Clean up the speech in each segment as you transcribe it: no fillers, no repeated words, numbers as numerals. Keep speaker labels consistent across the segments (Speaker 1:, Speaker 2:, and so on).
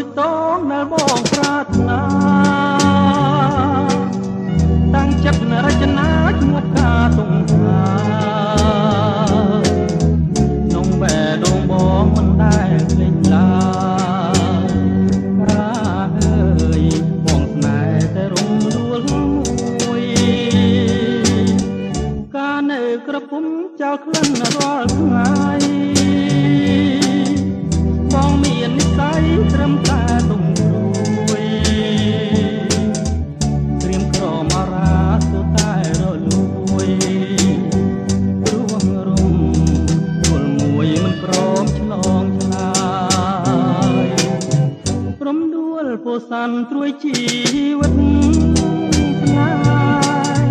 Speaker 1: មួយតងដែលបងប្រាថ្នាតាំងចិត្តរចនាឈ្មោះការទង្ហាក្នុងបែរដងបងមិនដែលភ្លេចឡើយរាអើយបងស្នេហ៍តែរំដួលមួយការនៅក្រពុំចោលក្លិនរាល់ថ្ងៃបងមាននិស្ស័យត្រឹមតែទុំព្រួយត្រៀមក្រមអារាទើបតែរលួយព្រោះរំដួលមួយមិនព្រមឆ្លងឆ្លើយព្រមដួលពោសាន់ត្រួយជីវិតស្ងាយ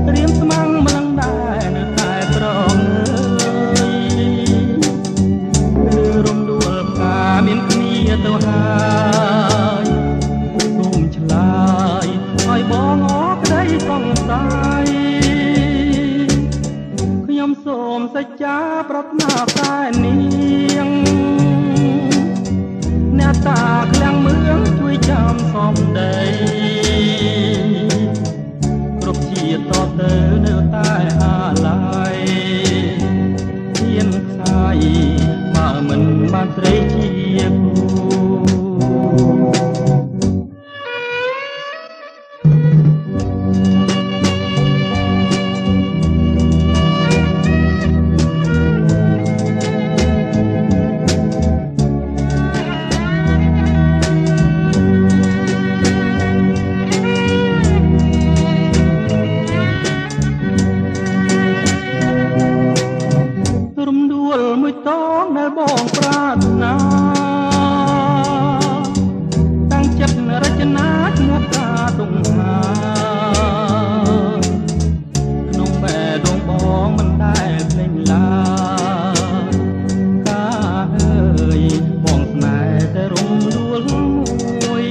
Speaker 1: ត្រៀមស្មាំងម្លឹងដែរនៅតែប្រងមានគ្នាទៅហើយសូមឆ្លើយឲ្យបងអរក្តីសង្ស័យខ្ញុំសូមសច្ចាប្រាថ្នាតែនាងអ្នកតាឃ្លាំងមឿងជួយចាំសំដីគ្រប់ជាតិតទៅនៅតែអាឡ័យទៀនខ្សាយបើមិនបានស្រីជាគូមួយតងដែលបងប្រាថ្នាតាំងចិត្តរចនាឈ្មោះការទង្ហាក្នុងបែរដងបងមិនដែលភ្លេចឡើយការអើយបងស្នេហ៍តែរំដួលមួយ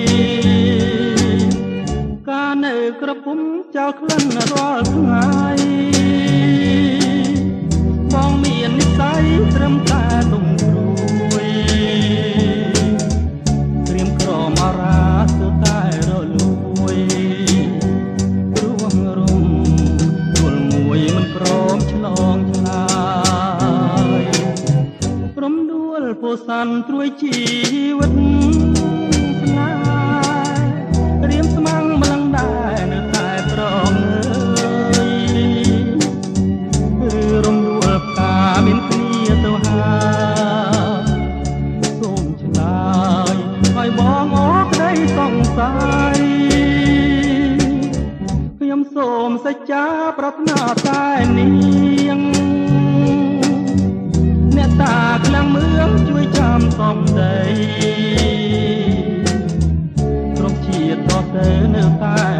Speaker 1: ការនៅក្រពុំចោលក្លិនរាល់ថ្ងៃបងមាននិស្ស័យត្រឹមតែទុំព្រួយត្រៀមក្រមអារាទើបតែរលួយព្រោះរំដួលមួយមិនព្រមឆ្លងឆ្លើយព្រមដួលពោសាន់ត្រួយជីវិតស្ងាយត្រៀមស្មាំងម្លឹងដែរនៅតែប្រងរំដួលផ្កាមានគ្នាទៅហើយសូមឆ្លើយឲ្យបងអរក្តីសង្ស័យខ្ញុំសូមសច្ចាប្រាថ្នាតែនាងអ្នកតាឃ្លាំងមឿងជួយចាំសំដីគ្រប់ជាតិតទៅនៅតែ